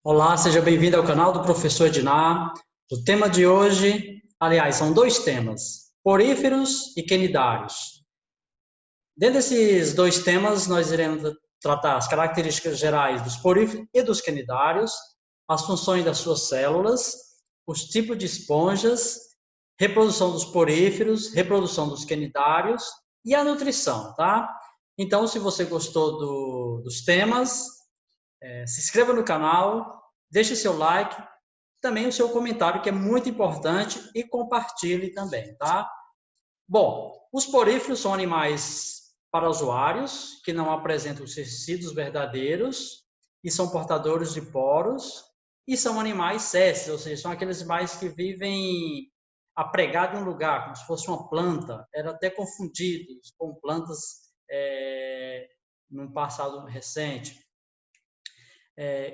Olá, seja bem-vindo ao canal do Professor Ednar. O tema de hoje, aliás, são dois temas, poríferos e quinidários. Dentro desses dois temas, nós iremos tratar as características gerais dos poríferos e dos quinidários, as funções das suas células, os tipos de esponjas, reprodução dos poríferos, reprodução dos quinidários e a nutrição, tá? Então, se você gostou dos temas, se inscreva no canal, deixe seu like, também o seu comentário, que é muito importante, e compartilhe também, tá? Bom, os poríferos são animais parazoários, que não apresentam os tecidos verdadeiros, e são portadores de poros, e são animais sésseis, ou seja, são aqueles animais que vivem apregados em um lugar, como se fosse uma planta, eram até confundidos com plantas num passado recente.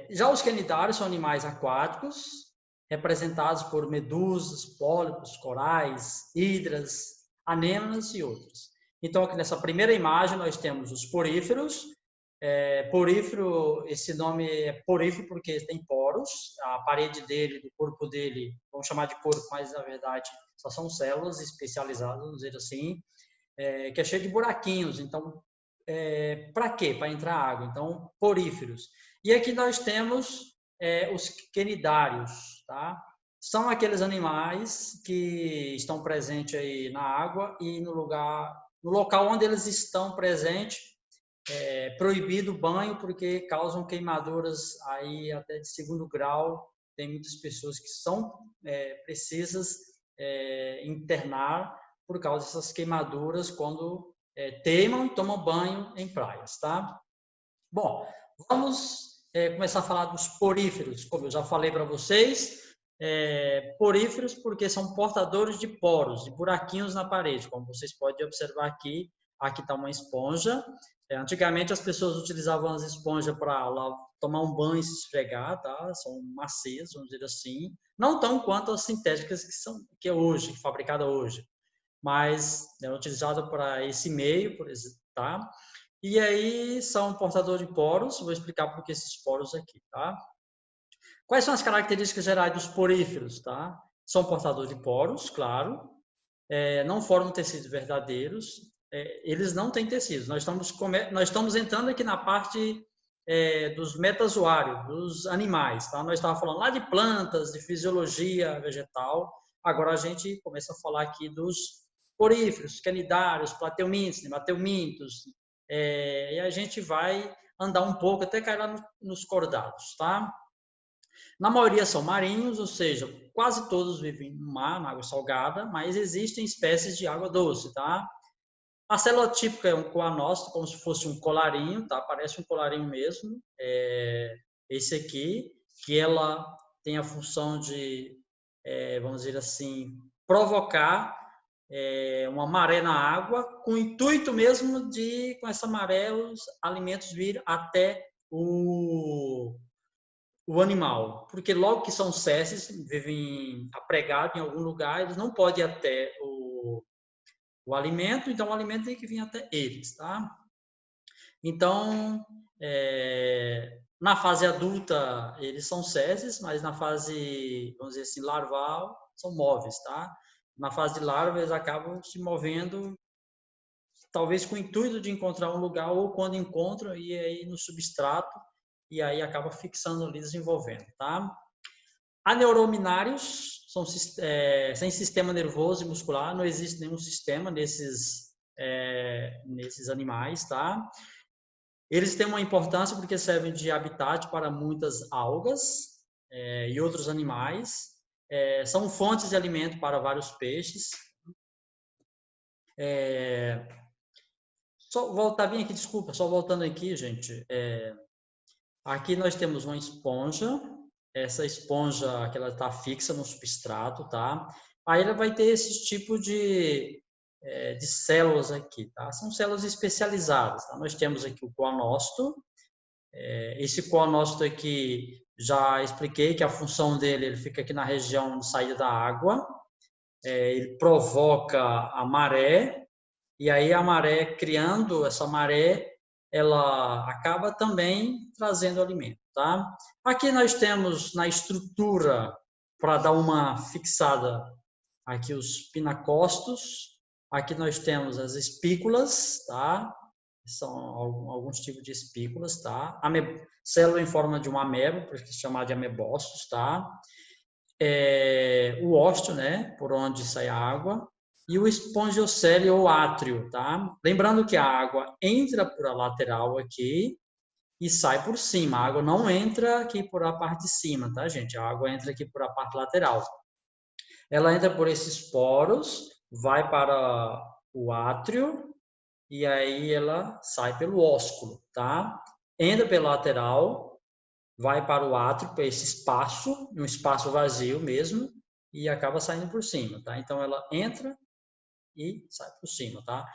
Já os quinidários são animais aquáticos, representados por medusas, pólipos, corais, hidras, anêmonas e outros. Então, aqui nessa primeira imagem, nós temos os poríferos. Porífero, esse nome é porífero porque tem poros, a parede dele, do corpo dele, vamos chamar de corpo, mas na verdade só são células especializadas, vamos dizer assim, que é cheio de buraquinhos. Então, para quê? Para entrar água. Então, poríferos. E aqui nós temos os quinidários, tá? São aqueles animais que estão presentes aí na água e no local onde eles estão presentes, proibido o banho porque causam queimaduras aí até de 2º grau. Tem muitas pessoas que são precisas internar por causa dessas queimaduras quando teimam e tomam banho em praias, tá? Bom, vamos começar a falar dos poríferos. Como eu já falei para vocês, poríferos porque são portadores de poros, de buraquinhos na parede, como vocês podem observar aqui. Aqui está uma esponja. Antigamente as pessoas utilizavam as esponjas para tomar um banho e se esfregar, tá? São macias, vamos dizer assim. Não tão quanto as sintéticas que é hoje, fabricada hoje, mas é utilizada para esse meio, por exemplo, tá? E aí são portadores de poros. Vou explicar por que esses poros aqui, tá? Quais são as características gerais dos poríferos, tá? São portadores de poros, claro, não formam tecidos verdadeiros, eles não têm tecidos. Nós estamos entrando aqui na parte dos metazoários, dos animais, tá? Nós estávamos falando lá de plantas, de fisiologia vegetal, agora a gente começa a falar aqui dos poríferos, canidários, plateumintos, nemateumintos, e a gente vai andar um pouco até cair lá nos cordados, tá? Na maioria são marinhos, ou seja, quase todos vivem no mar, na água salgada, mas existem espécies de água doce, tá? A célula típica é um coanócito, como se fosse um colarinho, tá? Parece um colarinho mesmo. Esse aqui, que ela tem a função de, vamos dizer assim, provocar uma maré na água, com o intuito mesmo de, com essa maré, os alimentos vir até o animal, porque logo que são césseis, vivem apregados em algum lugar, eles não podem ir até o alimento, então o alimento tem que vir até eles, tá? Então, na fase adulta, eles são césseis, mas na fase, vamos dizer assim, larval, são móveis, tá? Na fase de larva, eles acabam se movendo, talvez com o intuito de encontrar um lugar, ou quando encontram, e aí no substrato, e aí acaba fixando ali, desenvolvendo, tá? Aneurominários são sem sistema nervoso e muscular, não existe nenhum sistema nesses animais, tá? Eles têm uma importância porque servem de habitat para muitas algas e outros animais, são fontes de alimento para vários peixes. Só voltar bem aqui, desculpa, só voltando aqui, gente. Aqui nós temos uma esponja. Essa esponja que ela está fixa no substrato, tá? Aí ela vai ter esse tipo de células aqui, tá? São células especializadas, tá? Nós temos aqui o coanócito. Esse coanócito aqui, já expliquei que a função dele, ele fica aqui na região de saída da água. Ele provoca a maré, e aí a maré, criando essa maré, ela acaba também trazendo alimento, tá? Aqui nós temos na estrutura, para dar uma fixada, aqui os pinacóstos. Aqui nós temos as espículas, tá? São alguns tipos de espículas, tá? Célula em forma de uma ameba, por isso chamar de amebócitos, tá? O ósteo, né? Por onde sai a água. E o espongiocele ou átrio, tá? Lembrando que a água entra por a lateral aqui e sai por cima. A água não entra aqui por a parte de cima, tá, gente? A água entra aqui por a parte lateral. Ela entra por esses poros, vai para o átrio e aí ela sai pelo ósculo, tá? Entra pela lateral, vai para o átrio, para esse espaço, um espaço vazio mesmo, e acaba saindo por cima, tá? Então ela entra e sai por cima, tá?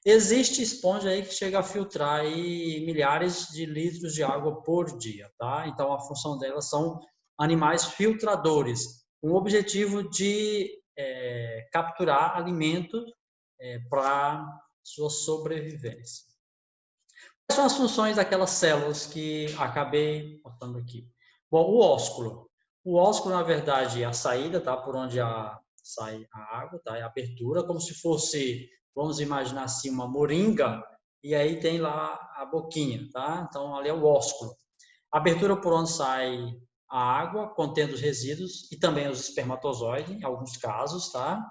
Existe esponja aí que chega a filtrar aí milhares de litros de água por dia, tá? Então a função delas são animais filtradores, com o objetivo de capturar alimento para sua sobrevivência. Quais são as funções daquelas células que acabei botando aqui? Bom, o ósculo. O ósculo, na verdade, é a saída, tá? Por onde sai a água, tá? É a abertura, como se fosse, vamos imaginar assim, uma moringa, e aí tem lá a boquinha, tá? Então, ali é o ósculo. A abertura por onde sai a água, contendo os resíduos, e também os espermatozoides, em alguns casos, tá?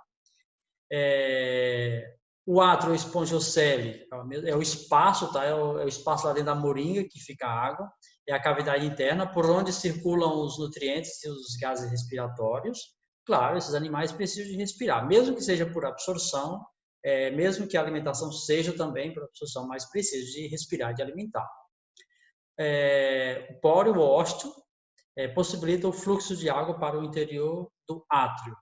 O átrio, o espongiocele, é o espaço, tá? É o espaço lá dentro da moringa que fica a água, é a cavidade interna por onde circulam os nutrientes e os gases respiratórios. Claro, esses animais precisam de respirar, mesmo que seja por absorção, mesmo que a alimentação seja também por absorção, mas precisam de respirar, de alimentar. O poro, o ósteo, possibilita o fluxo de água para o interior do átrio.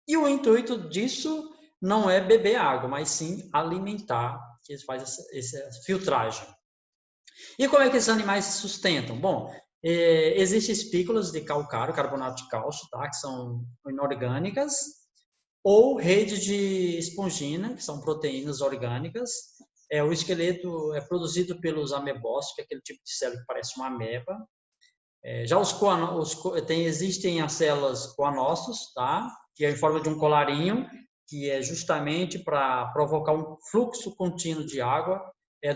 E o intuito disso não é beber água, mas sim alimentar, que eles fazem essa filtragem. E como é que esses animais se sustentam? Bom, existem espículas de calcário, carbonato de cálcio, tá? Que são inorgânicas, ou rede de espongina, que são proteínas orgânicas. O esqueleto é produzido pelos amebócitos, que é aquele tipo de célula que parece uma ameba. Já existem as células coanócitos, tá? Que é em forma de um colarinho, que é justamente para provocar um fluxo contínuo de água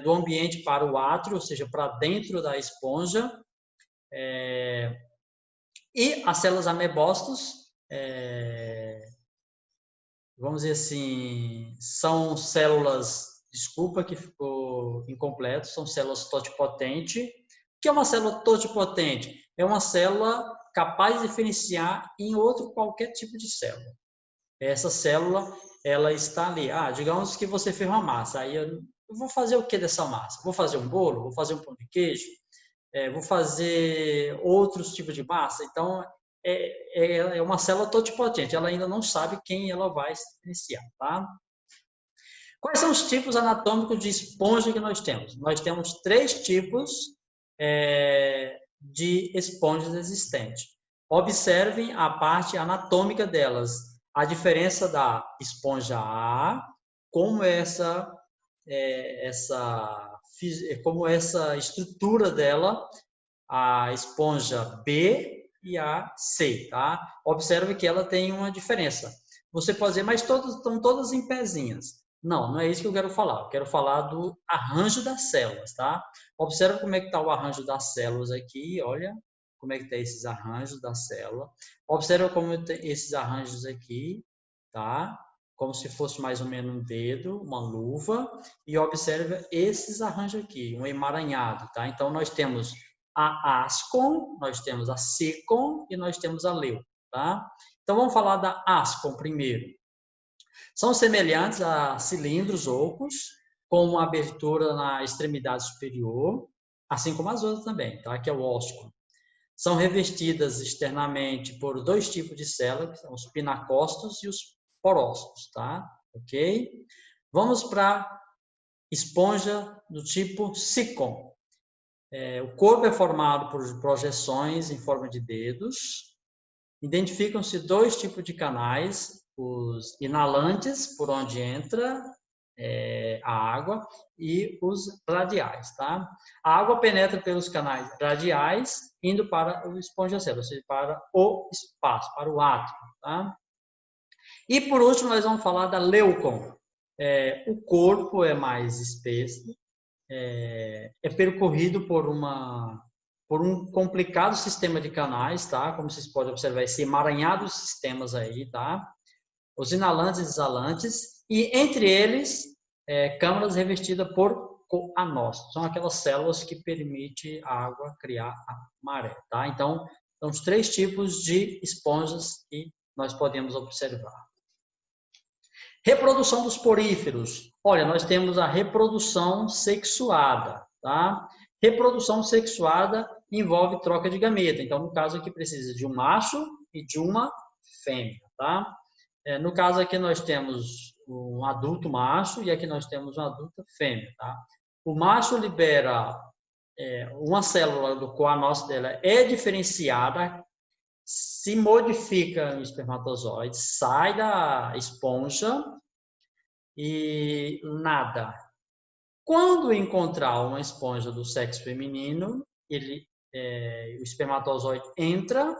do ambiente para o átrio, ou seja, para dentro da esponja. E as células amebócitos, vamos dizer assim, são células, desculpa que ficou incompleto, são células totipotentes. O que é uma célula totipotente? É uma célula capaz de diferenciar em outro qualquer tipo de célula. Essa célula, ela está ali. Digamos que você fez uma massa. Aí eu vou fazer o que dessa massa? Vou fazer um bolo? Vou fazer um pão de queijo? Vou fazer outros tipos de massa? Então, é uma célula totipotente. Ela ainda não sabe quem ela vai se diferenciar, tá? Quais são os tipos anatômicos de esponja que nós temos? Nós temos 3 tipos de esponjas existentes. Observem a parte anatômica delas. A diferença da esponja A, como essa estrutura dela, a esponja B e a C, tá? Observe que ela tem uma diferença. Você pode dizer, mas estão todas em pezinhas. Não é isso que eu quero falar. Eu quero falar do arranjo das células, tá? Observe como é que está o arranjo das células aqui, olha como é que está esses arranjos da célula. Observe como esses arranjos aqui, tá? Como se fosse mais ou menos um dedo, uma luva. E observe esses arranjos aqui, um emaranhado, tá? Então, nós temos a ascon, nós temos a secon e nós temos a leu, tá? Então, vamos falar da ascon primeiro. São semelhantes a cilindros ocos, com uma abertura na extremidade superior, assim como as outras também, tá? Que é o ósculo. São revestidas externamente por 2 tipos de células, que são os pinacócitos e os porócitos, tá? Ok? Vamos para esponja do tipo sicon. O corpo é formado por projeções em forma de dedos. Identificam-se 2 tipos de canais, os inalantes, por onde entra, a água, e os radiais, tá? A água penetra pelos canais radiais, indo para o esponjacelo, ou seja, para o espaço, para o átrio, tá? E por último, nós vamos falar da leucon. O corpo é mais espesso, é percorrido por um complicado sistema de canais, tá? Como vocês podem observar, esse emaranhado de sistemas aí, tá? Os inalantes e exalantes, e entre eles, câmaras revestidas por coanócitos. São aquelas células que permitem a água criar a maré, tá? Então, são os 3 tipos de esponjas que nós podemos observar. Reprodução dos poríferos. Olha, nós temos a reprodução sexuada, tá? Reprodução sexuada envolve troca de gameta. Então, no caso aqui, precisa de um macho e de uma fêmea, tá? No caso aqui, nós temos um adulto macho e aqui nós temos uma adulta fêmea, tá? O macho libera uma célula do coanócito dela é diferenciada, se modifica no espermatozoide, sai da esponja e nada. Quando encontrar uma esponja do sexo feminino, o espermatozoide entra,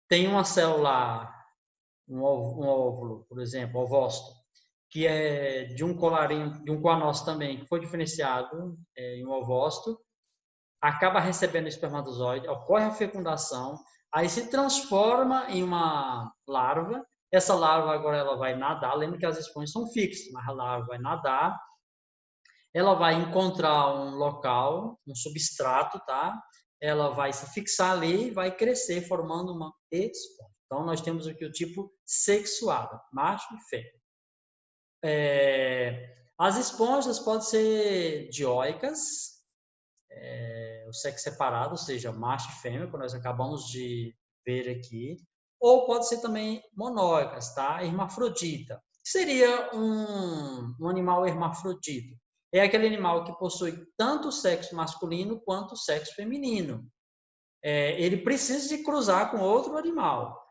tem uma célula, um óvulo, por exemplo, ovócito, que é de um colarinho, de um coanócito também, que foi diferenciado em um ovócito, acaba recebendo o espermatozoide, ocorre a fecundação, aí se transforma em uma larva. Essa larva agora ela vai nadar, lembra que as esponjas são fixas, mas a larva vai nadar, ela vai encontrar um local, um substrato, tá? Ela vai se fixar ali e vai crescer formando uma esponja. Então, nós temos aqui o tipo sexuado, macho e fêmea. As esponjas podem ser dioicas, o sexo separado, ou seja, macho e fêmea, como nós acabamos de ver aqui, ou pode ser também monóicas, tá? Hermafrodita. O que seria um animal hermafrodita? É aquele animal que possui tanto o sexo masculino quanto o sexo feminino. Ele precisa de cruzar com outro animal.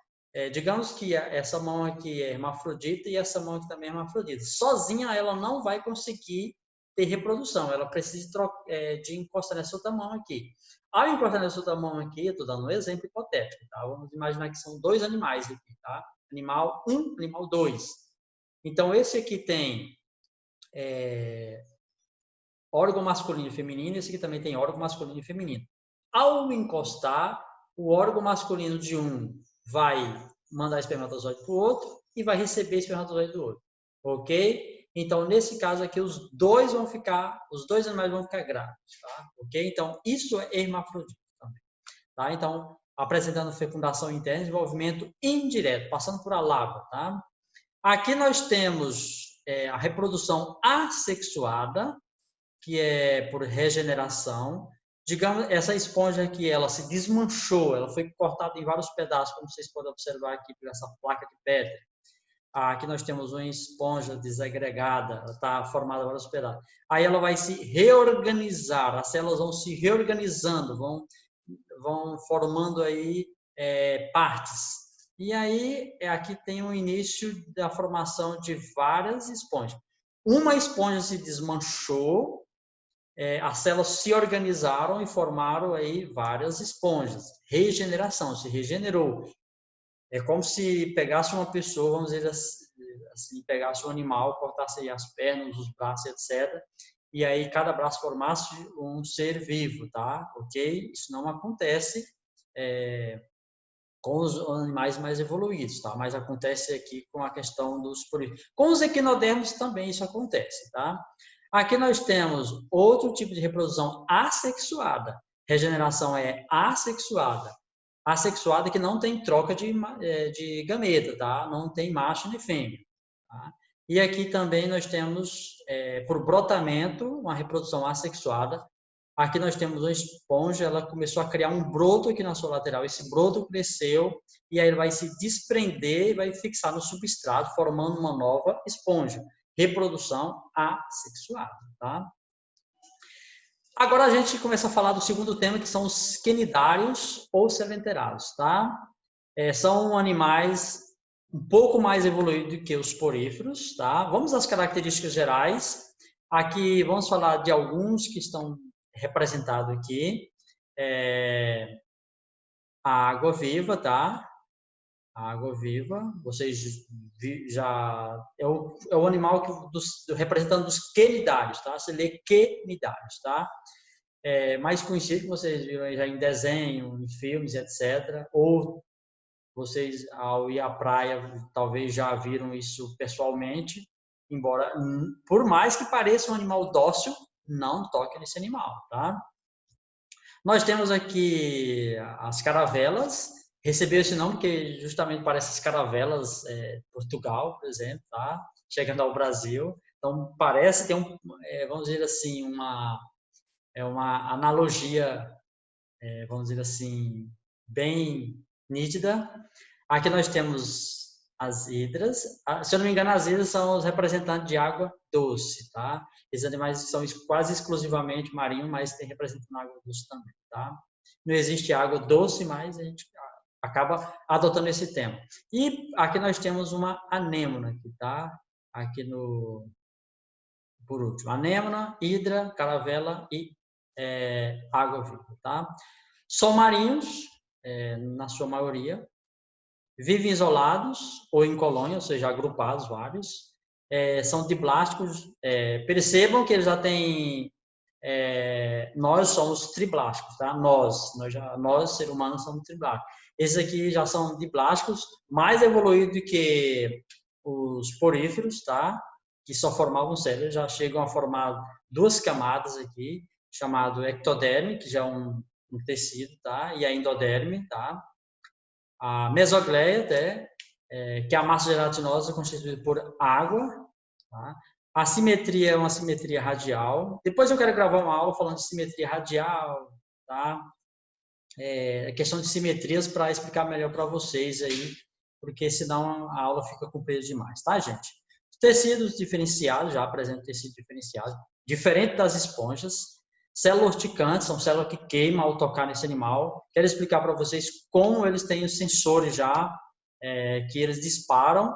Digamos que essa mão aqui é hermafrodita e essa mão aqui também é hermafrodita. Sozinha ela não vai conseguir ter reprodução, ela precisa de encostar nessa outra mão aqui. Ao encostar nessa outra mão aqui, eu estou dando um exemplo hipotético, tá? Vamos imaginar que são 2 animais aqui, tá? Animal 1, animal 2. Então, esse aqui tem órgão masculino e feminino, esse aqui também tem órgão masculino e feminino. Ao encostar, o órgão masculino de um vai mandar espermatozoide para o outro e vai receber espermatozoide do outro, ok? Então, nesse caso aqui, os dois animais vão ficar grávidos, tá? Ok? Então, isso é hermafrodita também, tá? Então, apresentando fecundação interna, desenvolvimento indireto, passando por a larva, tá? Aqui nós temos a reprodução assexuada, que é por regeneração. Digamos, essa esponja aqui, ela se desmanchou, ela foi cortada em vários pedaços, como vocês podem observar aqui por essa placa de Petri. Aqui nós temos uma esponja desagregada, ela está formada em vários pedaços. Aí ela vai se reorganizar, as células vão se reorganizando, vão formando aí partes. E aí, aqui tem o início da formação de várias esponjas. Uma esponja se desmanchou, as células se organizaram e formaram aí várias esponjas. Regeneração, se regenerou. É como se pegasse uma pessoa, vamos dizer assim, pegasse um animal, cortasse aí as pernas, os braços, etc. E aí cada braço formasse um ser vivo, tá? Ok? Isso não acontece com os animais mais evoluídos, tá? Mas acontece aqui com a questão dos poríferos. Com os equinodermos também isso acontece, tá? Aqui nós temos outro tipo de reprodução assexuada. Regeneração é assexuada. Assexuada que não tem troca de gameta, tá? Não tem macho nem fêmea. Tá? E aqui também nós temos, por brotamento, uma reprodução assexuada. Aqui nós temos uma esponja, ela começou a criar um broto aqui na sua lateral. Esse broto cresceu e aí ele vai se desprender e vai fixar no substrato, formando uma nova esponja. Reprodução assexuada, tá? Agora a gente começa a falar do segundo tema, que são os quinidários ou sedentários, tá? São animais um pouco mais evoluído que os poríferos, tá? Vamos às características gerais. Aqui vamos falar de alguns que estão representados aqui. A água-viva, tá? A água-viva, vocês já... É o animal representando os quenidários, tá? Você lê quenidários, tá? Mais conhecido que vocês viram já em desenho, em filmes, etc. Ou vocês, ao ir à praia, talvez já viram isso pessoalmente, embora, por mais que pareça um animal dócil, não toque nesse animal, tá? Nós temos aqui as caravelas, recebeu esse nome porque justamente parece as caravelas Portugal, por exemplo, tá? Chegando ao Brasil. Então, parece ter vamos dizer assim, uma analogia, vamos dizer assim, bem nítida. Aqui nós temos as hidras. Se eu não me engano, as hidras são os representantes de água doce, tá? Esses animais são quase exclusivamente marinhos, mas tem representando água doce também, tá? Não existe água doce, mas a gente acaba adotando esse tema. E aqui nós temos uma anêmona, aqui, tá? Aqui por último, anêmona, hidra, caravela e água-viva, tá? São marinhos, na sua maioria, vivem isolados ou em colônia, ou seja, agrupados vários, são diblásticos. Percebam que eles já têm... nós somos triblásticos, tá? Nós, seres humanos, somos triblásticos. Esses aqui já são diblásticos, mais evoluídos que os poríferos, tá? Que só formavam células, já chegam a formar duas camadas aqui, chamado ectoderme, que já é um tecido, tá? E a endoderme, tá? A mesogleia, que é a massa gelatinosa constituída por água, tá? A simetria é uma simetria radial. Depois eu quero gravar uma aula falando de simetria radial, tá? A questão de simetrias para explicar melhor para vocês aí, porque senão a aula fica comprida demais, tá, gente? Os tecidos diferenciados, já apresento tecido diferenciado, diferente das esponjas. Células urticantes, são células que queimam ao tocar nesse animal. Quero explicar para vocês como eles têm os sensores já, que eles disparam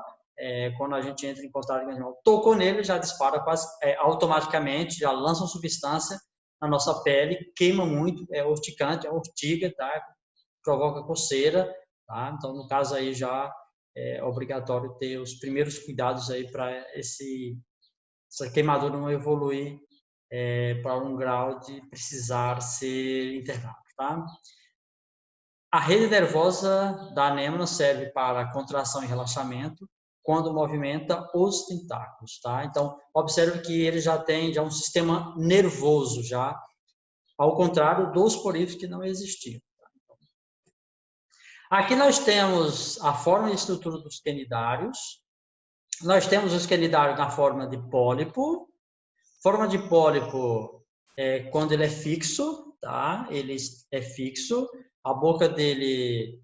quando a gente entra em contato com o animal. Tocou nele, já dispara quase automaticamente, já lança uma substância na nossa pele, queima muito, é urticante, é urtiga, tá? Provoca coceira, tá? Então, no caso aí já é obrigatório ter os primeiros cuidados aí para essa queimadura não evoluir para um grau de precisar ser internado, tá? A rede nervosa da anêmona serve para contração e relaxamento quando movimenta os tentáculos, tá? Então, observe que ele já tem um sistema nervoso já, ao contrário dos poríferos que não existiam. Aqui nós temos a forma e estrutura dos quenidários. Nós temos os quenidários na forma de pólipo. Forma de pólipo quando ele é fixo, tá? Ele é fixo. A boca dele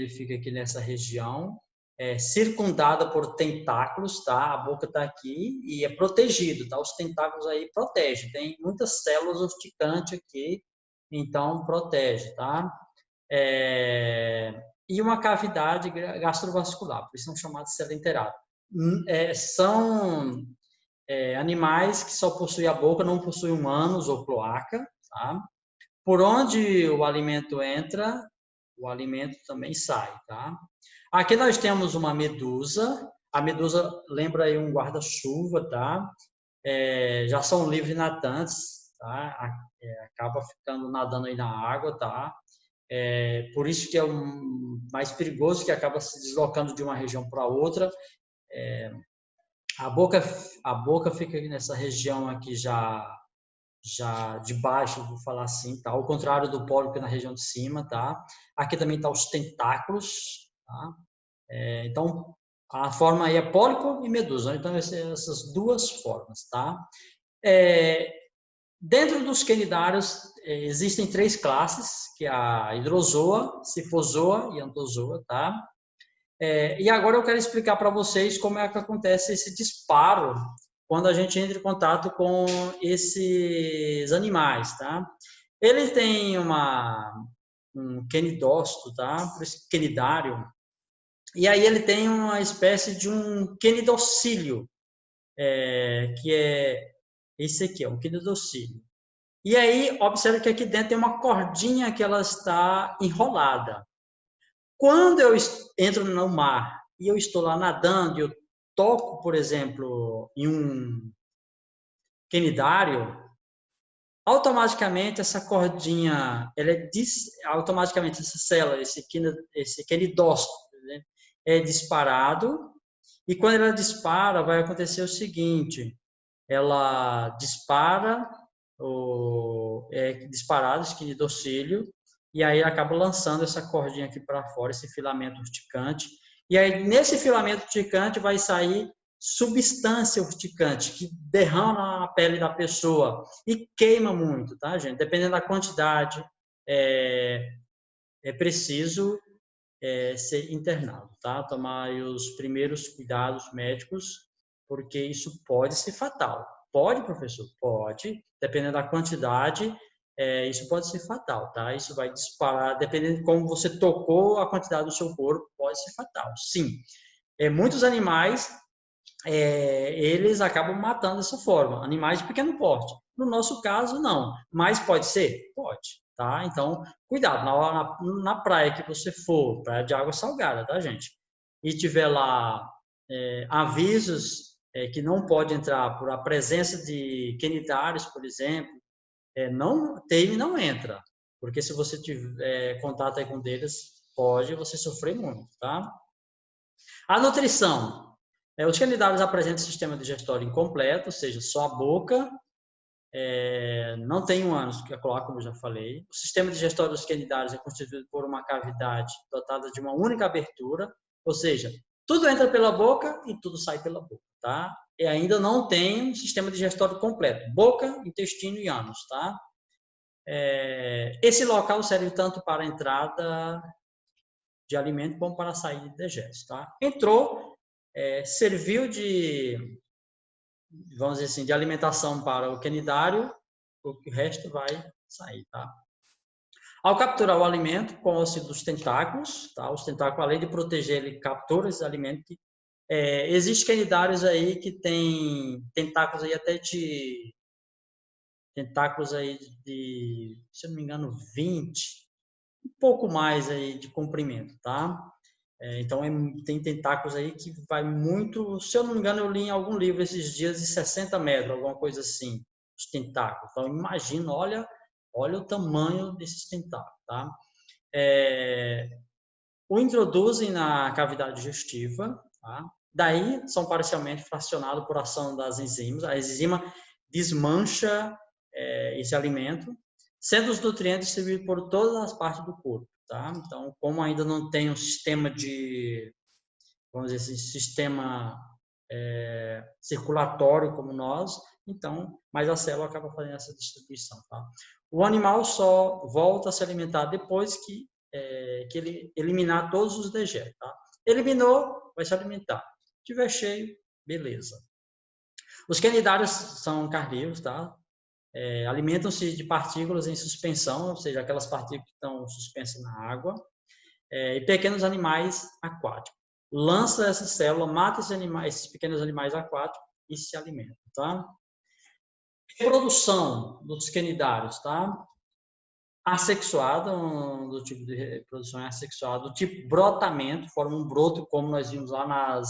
fica aqui nessa região, circundada por tentáculos, tá? A boca está aqui e é protegido, tá? Os tentáculos aí protegem. Tem muitas células urticantes aqui, então protege, tá? E uma cavidade gastrovascular, por isso são chamados de célula enterrada. São animais que só possuem a boca, não possuem humanos ou cloaca, tá? Por onde o alimento entra, o alimento também sai, tá? Aqui nós temos uma medusa. A medusa lembra aí um guarda-chuva, tá? Já são livres nadantes, tá? Acaba ficando nadando aí na água, tá? Por isso que é mais perigoso, que acaba se deslocando de uma região para outra. A boca fica aqui nessa região aqui já de baixo, vou falar assim, tá? Ao contrário do pólipo na região de cima, tá? Aqui também tá os tentáculos, tá? Então, a forma aí é pólipo e medusa, então essas duas formas, tá? Dentro dos quenidários existem três classes, que é a hidrozoa, cifozoa e antozoa, tá? E agora eu quero explicar para vocês como é que acontece esse disparo quando a gente entra em contato com esses animais, tá? Ele tem um quenidócito, tá? Por esse quenidário, E aí ele tem uma espécie de um quenidocílio, que é esse aqui, é um quenidocílio. E aí, observe que aqui dentro tem uma cordinha que ela está enrolada. Quando eu entro no mar e eu estou lá nadando, eu toco, por exemplo, em um quenidário, automaticamente essa cordinha, automaticamente essa célula, esse quenidócito, né, é disparado, e quando ela dispara, vai acontecer o seguinte, ela dispara, disparado esse quenidocílio, e aí acaba lançando essa cordinha aqui para fora, esse filamento urticante, e aí nesse filamento urticante vai sair substância urticante que derrama na pele da pessoa e queima muito, tá, gente? Dependendo da quantidade, é preciso ser internado, tá? Tomar os primeiros cuidados médicos, porque isso pode ser fatal. Pode, professor? Pode. Dependendo da quantidade, isso pode ser fatal, tá? Isso vai disparar, dependendo de como você tocou a quantidade do seu corpo, pode ser fatal. Sim. Muitos animais, eles acabam matando dessa forma. Animais de pequeno porte. No nosso caso, não. Mas pode ser? Pode. Tá? Então, cuidado, na praia que você for, praia de água salgada, tá, gente? E tiver lá avisos que não pode entrar por a presença de quenidários, por exemplo, não entra, porque se você tiver contato aí com eles, pode você sofrer muito, tá? A nutrição. Os quenidários apresentam sistema digestório incompleto, ou seja, só a boca, não tem um ânus que é colar, como eu já falei. O sistema digestório dos quenidários é constituído por uma cavidade dotada de uma única abertura, ou seja, tudo entra pela boca e tudo sai pela boca, tá? E ainda não tem um sistema digestório completo, boca, intestino e ânus, tá? Esse local serve tanto para a entrada de alimento como para a saída de dejetos, tá? Entrou, serviu de, vamos dizer assim, de alimentação para o quenidário, o resto vai sair, tá? Ao capturar o alimento com o auxílio dos tentáculos, tá? Os tentáculos, além de proteger, ele captura esse alimento. Existem quenidários aí que tem tentáculos aí até de tentáculos aí de, se eu não me engano, 20, um pouco mais aí de comprimento, tá? Então, tem tentáculos aí que vai muito, se eu não me engano, eu li em algum livro esses dias de 60 metros, alguma coisa assim, os tentáculos. Então, imagina, olha o tamanho desses tentáculos, tá? O introduzem na cavidade digestiva, tá? Daí são parcialmente fracionados por ação das enzimas. A enzima desmancha esse alimento, sendo os nutrientes distribuídos por todas as partes do corpo, tá? Então, como ainda não tem um sistema de, vamos dizer assim, sistema circulatório como nós, então, mas a célula acaba fazendo essa distribuição, tá? O animal só volta a se alimentar depois que ele eliminar todos os dejetos, tá? Eliminou, vai se alimentar. Se tiver cheio, beleza. Os quenidários são carnívoros, tá? Alimentam-se de partículas em suspensão, ou seja, aquelas partículas que estão suspensas na água, e pequenos animais aquáticos. Lança essa célula, mata esses pequenos animais aquáticos e se alimenta, tá? Reprodução dos quenidários, tá? Assexuada, do tipo de reprodução assexuada, do tipo brotamento, forma um broto, como nós vimos lá nas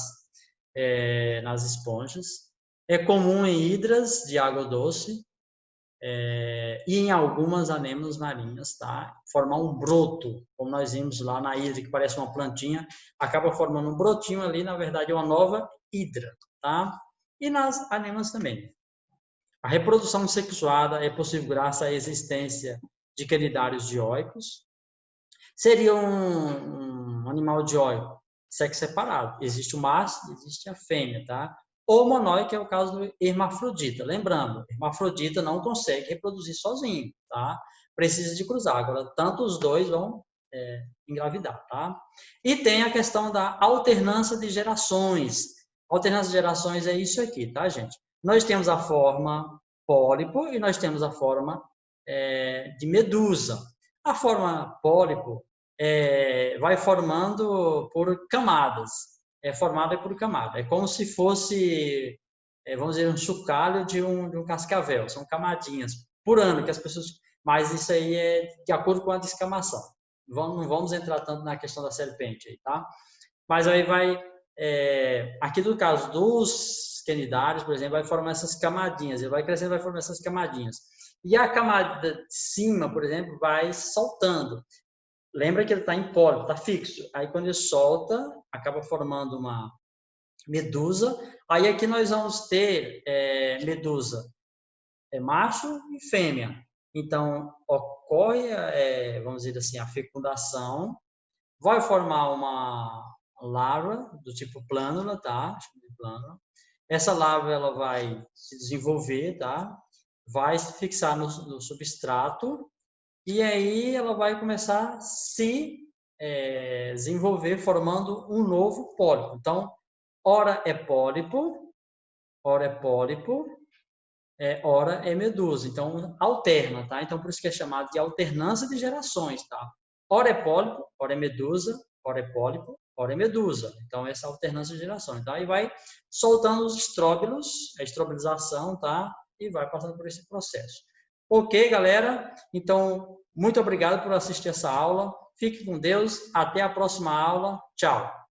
esponjas. É comum em hidras de água doce e em algumas anêmonas marinhas, tá? Formar um broto, como nós vimos lá na hidra, que parece uma plantinha, acaba formando um brotinho ali, na verdade é uma nova hidra, tá? E nas anêmonas também. A reprodução sexuada é possível graças à existência de quenidários dioicos. Seria um animal dioico, sexo separado. Existe o macho, existe a fêmea, tá? Ou monóico, que é o caso do hermafrodita. Lembrando, hermafrodita não consegue reproduzir sozinho, tá? Precisa de cruzar. Agora, tanto os dois vão engravidar, tá? E tem a questão da alternância de gerações. Alternância de gerações é isso aqui, tá, gente? Nós temos a forma pólipo e nós temos a forma de medusa. A forma pólipo vai formando por camadas. É formada por camada. É como se fosse, vamos dizer, um chocalho de um cascavel. São camadinhas por ano que as pessoas... Mas isso aí é de acordo com a descamação. Não vamos entrar tanto na questão da serpente aí, tá? Mas aí vai... aqui no caso dos cnidários, por exemplo, vai formar essas camadinhas. Ele vai crescendo, vai formar essas camadinhas. E a camada de cima, por exemplo, vai soltando. Lembra que ele está em pólipo, está fixo. Aí quando ele solta, acaba formando uma medusa. Aí aqui nós vamos ter medusa macho e fêmea. Então ocorre, vamos dizer assim, a fecundação, vai formar uma larva do tipo plânula, tá? Essa larva ela vai se desenvolver, tá? Vai se fixar no substrato. E aí ela vai começar a se desenvolver, formando um novo pólipo. Então, ora é pólipo, ora é medusa. Então, alterna, tá? Então, por isso que é chamado de alternância de gerações, tá? Ora é pólipo, ora é medusa, ora é pólipo, ora é medusa. Então, essa alternância de gerações, tá? E vai soltando os estróbilos, a estrobilização, tá? E vai passando por esse processo. Ok, galera? Então, muito obrigado por assistir essa aula. Fique com Deus. Até a próxima aula. Tchau.